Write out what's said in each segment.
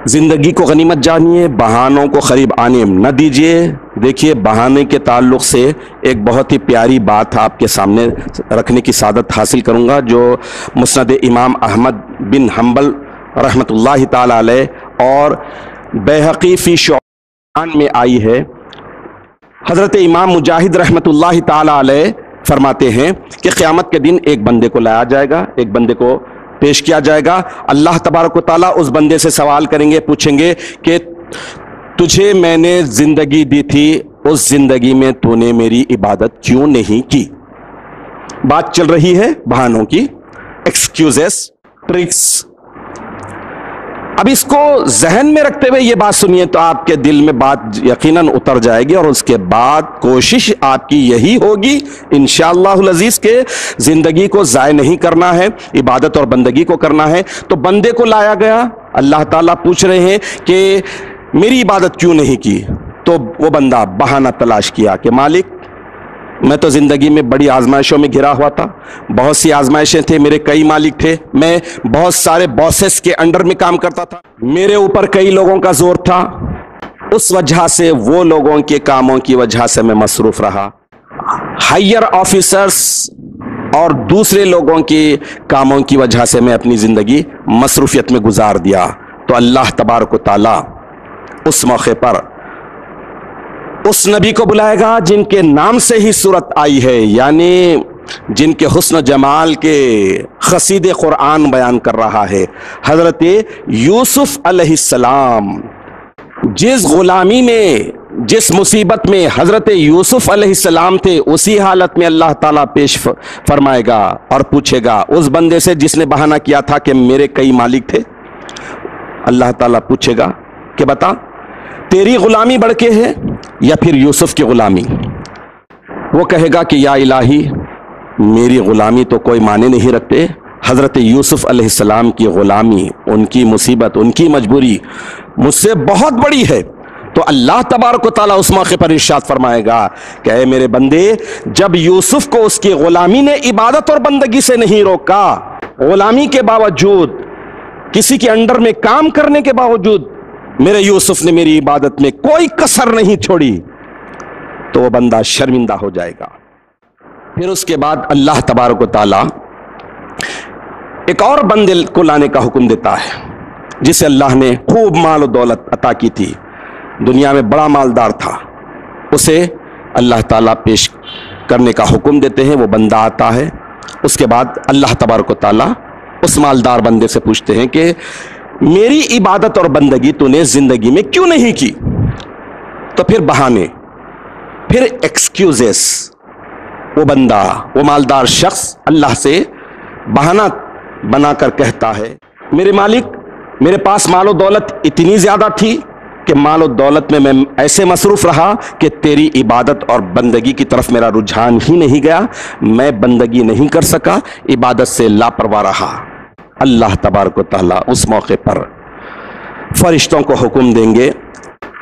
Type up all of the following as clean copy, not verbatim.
زندگی کو غنیمت جانیے، بہانوں کو قریب آنے نہ دیجیے۔ دیکھیے، بہانے کے تعلق سے ایک بہت ہی پیاری بات آپ کے سامنے رکھنے کی سعادت حاصل کروں گا، جو مسند امام احمد بن حنبل رحمۃ اللہ تعالی علیہ اور بیہقی فی شعبان میں آئی ہے۔ حضرت امام مجاہد رحمۃ اللہ تعالی علیہ فرماتے ہیں کہ قیامت کے دن ایک بندے کو لایا جائے گا، ایک بندے کو پیش کیا جائے گا۔ اللہ تبارک و تعالیٰ اس بندے سے سوال کریں گے، پوچھیں گے کہ تجھے میں نے زندگی دی تھی، اس زندگی میں تو نے میری عبادت کیوں نہیں کی؟ بات چل رہی ہے بہانوں کی، ایکسکیوزز، ٹرکس۔ اب اس کو ذہن میں رکھتے ہوئے یہ بات سنیے تو آپ کے دل میں بات یقیناً اتر جائے گی، اور اس کے بعد کوشش آپ کی یہی ہوگی انشاءاللہ العزیز کہ زندگی کو ضائع نہیں کرنا ہے، عبادت اور بندگی کو کرنا ہے۔ تو بندے کو لایا گیا، اللہ تعالیٰ پوچھ رہے ہیں کہ میری عبادت کیوں نہیں کی؟ تو وہ بندہ بہانہ تلاش کیا کہ مالک، میں تو زندگی میں بڑی آزمائشوں میں گھرا ہوا تھا، بہت سی آزمائشیں تھے، میرے کئی مالک تھے، میں بہت سارے باسز کے انڈر میں کام کرتا تھا، میرے اوپر کئی لوگوں کا زور تھا، اس وجہ سے وہ لوگوں کے کاموں کی وجہ سے میں مصروف رہا، ہائیر آفیسرز اور دوسرے لوگوں کے کاموں کی وجہ سے میں اپنی زندگی مصروفیت میں گزار دیا۔ تو اللہ تبارک و تعالی اس موقع پر اس نبی کو بلائے گا جن کے نام سے ہی صورت آئی ہے، یعنی جن کے حسن و جمال کے قصید قرآن بیان کر رہا ہے، حضرت یوسف علیہ السلام۔ جس غلامی میں، جس مصیبت میں حضرت یوسف علیہ السلام تھے، اسی حالت میں اللہ تعالیٰ پیش فرمائے گا اور پوچھے گا اس بندے سے جس نے بہانہ کیا تھا کہ میرے کئی مالک تھے۔ اللہ تعالیٰ پوچھے گا کہ بتا، تیری غلامی بڑھ کے ہے یا پھر یوسف کی غلامی؟ وہ کہے گا کہ یا الہی، میری غلامی تو کوئی معنی نہیں رکھتے، حضرت یوسف علیہ السلام کی غلامی، ان کی مصیبت، ان کی مجبوری مجھ سے بہت بڑی ہے۔ تو اللہ تبارک و تعالیٰ اس موقع پر ارشاد فرمائے گا کہ اے میرے بندے، جب یوسف کو اس کی غلامی نے عبادت اور بندگی سے نہیں روکا، غلامی کے باوجود، کسی کے انڈر میں کام کرنے کے باوجود میرے یوسف نے میری عبادت میں کوئی کسر نہیں چھوڑی، تو وہ بندہ شرمندہ ہو جائے گا۔ پھر اس کے بعد اللہ تبارک و تعالی ایک اور بندے کو لانے کا حکم دیتا ہے، جسے اللہ نے خوب مال و دولت عطا کی تھی، دنیا میں بڑا مالدار تھا، اسے اللہ تعالیٰ پیش کرنے کا حکم دیتے ہیں۔ وہ بندہ آتا ہے، اس کے بعد اللہ تبارک و تعالی اس مالدار بندے سے پوچھتے ہیں کہ میری عبادت اور بندگی تو نے زندگی میں کیوں نہیں کی؟ تو پھر بہانے، پھر ایکسکیوزز۔ وہ بندہ، وہ مالدار شخص اللہ سے بہانہ بنا کر کہتا ہے میرے مالک، میرے پاس مال و دولت اتنی زیادہ تھی کہ مال و دولت میں ایسے مصروف رہا کہ تیری عبادت اور بندگی کی طرف میرا رجحان ہی نہیں گیا، میں بندگی نہیں کر سکا، عبادت سے لاپرواہ رہا۔ اللہ تبارک و تعالیٰ اس موقع پر فرشتوں کو حکم دیں گے،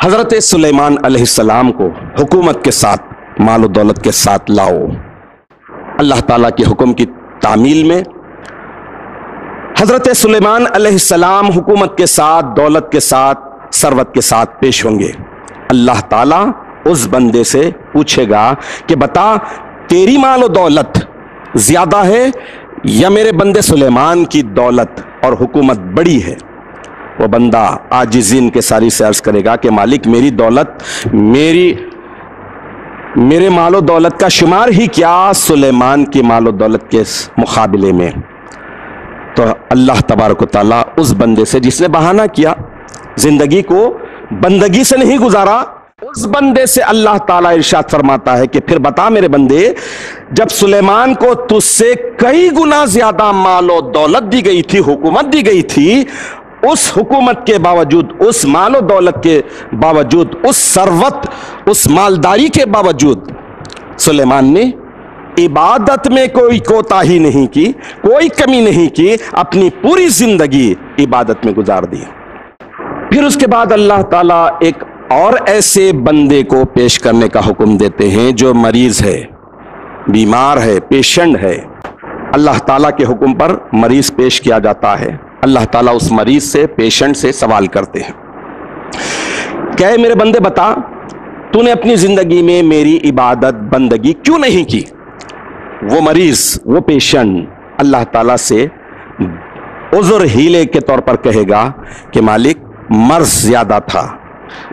حضرت سلیمان علیہ السلام کو حکومت کے ساتھ، مال و دولت کے ساتھ لاؤ۔ اللہ تعالیٰ کے حکم کی تعمیل میں حضرت سلیمان علیہ السلام حکومت کے ساتھ، دولت کے ساتھ، ثروت کے ساتھ پیش ہوں گے۔ اللہ تعالیٰ اس بندے سے پوچھے گا کہ بتا، تیری مال و دولت زیادہ ہے یا میرے بندے سلیمان کی دولت اور حکومت بڑی ہے؟ وہ بندہ عاجزین کے ساری سے عرض کرے گا کہ مالک، میری دولت، میرے مال و دولت کا شمار ہی کیا سلیمان کی مال و دولت کے مقابلے میں۔ تو اللہ تبارک و تعالیٰ اس بندے سے جس نے بہانہ کیا، زندگی کو بندگی سے نہیں گزارا، اس بندے سے اللہ تعالیٰ ارشاد فرماتا ہے کہ پھر بتا میرے بندے، جب سلیمان کو تجھ سے کئی گنا زیادہ مال و دولت دی گئی تھی، حکومت دی گئی تھی، اس حکومت کے باوجود، اس مال و دولت کے باوجود، اس ثروت، اس مالداری کے باوجود، سلیمان نے عبادت میں کوئی کوتاہی نہیں کی، کوئی کمی نہیں کی، اپنی پوری زندگی عبادت میں گزار دی۔ پھر اس کے بعد اللہ تعالیٰ ایک اور ایسے بندے کو پیش کرنے کا حکم دیتے ہیں جو مریض ہے، بیمار ہے، پیشنٹ ہے۔ اللہ تعالیٰ کے حکم پر مریض پیش کیا جاتا ہے۔ اللہ تعالیٰ اس مریض سے، پیشنٹ سے سوال کرتے ہیں کہ اے میرے بندے بتا، تو نے اپنی زندگی میں میری عبادت بندگی کیوں نہیں کی؟ وہ مریض، وہ پیشنٹ اللہ تعالیٰ سے عذر ہیلے کے طور پر کہے گا کہ مالک مرض زیادہ تھا،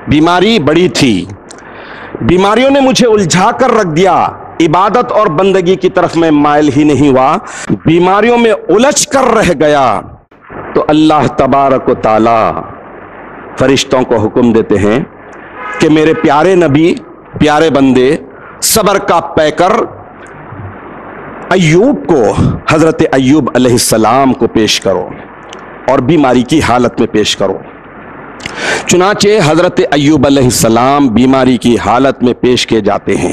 بیماری بڑی تھی، بیماریوں نے مجھے الجھا کر رکھ دیا، عبادت اور بندگی کی طرف میں مائل ہی نہیں ہوا، بیماریوں میں الجھ کر رہ گیا۔ تو اللہ تبارک و تعالی فرشتوں کو حکم دیتے ہیں کہ میرے پیارے نبی، پیارے بندے، صبر کا پیکر ایوب کو، حضرت ایوب علیہ السلام کو پیش کرو اور بیماری کی حالت میں پیش کرو۔ چنانچہ حضرت ایوب علیہ السلام بیماری کی حالت میں پیش کیے جاتے ہیں۔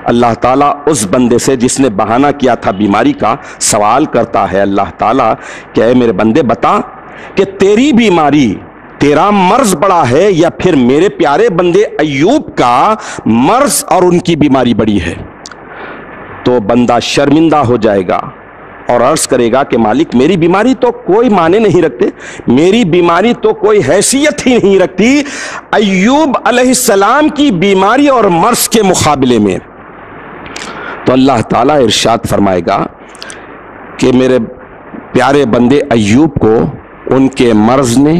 اللہ تعالیٰ اس بندے سے جس نے بہانہ کیا تھا بیماری کا، سوال کرتا ہے اللہ تعالیٰ کہ اے میرے بندے بتا کہ تیری بیماری، تیرا مرض بڑا ہے یا پھر میرے پیارے بندے ایوب کا مرض اور ان کی بیماری بڑی ہے؟ تو بندہ شرمندہ ہو جائے گا اور عرض کرے گا کہ مالک میری بیماری تو کوئی معنی نہیں رکھتے، میری بیماری تو کوئی حیثیت ہی نہیں رکھتی ایوب علیہ السلام کی بیماری اور مرض کے مقابلے میں۔ تو اللہ تعالیٰ ارشاد فرمائے گا کہ میرے پیارے بندے ایوب کو ان کے مرض نے،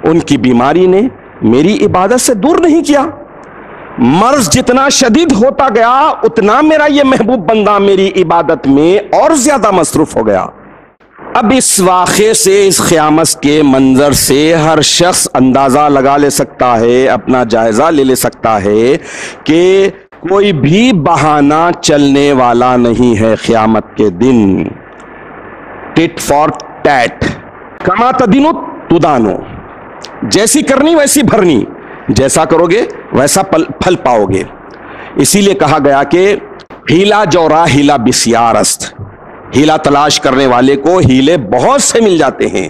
ان کی بیماری نے میری عبادت سے دور نہیں کیا۔ مرض جتنا شدید ہوتا گیا اتنا میرا یہ محبوب بندہ میری عبادت میں اور زیادہ مصروف ہو گیا۔ اب اس واقعے سے، اس قیامت کے منظر سے ہر شخص اندازہ لگا لے سکتا ہے، اپنا جائزہ لے سکتا ہے کہ کوئی بھی بہانہ چلنے والا نہیں ہے قیامت کے دن۔ ٹٹ فار ٹیٹ، کما تدینو تدانو، جیسی کرنی ویسی بھرنی، جیسا کرو گے ویسا پھل پاؤ گے۔ اسی لیے کہا گیا کہ ہیلا جورا ہیلا بسیار است، ہیلا تلاش کرنے والے کو ہیلے بہت سے مل جاتے ہیں۔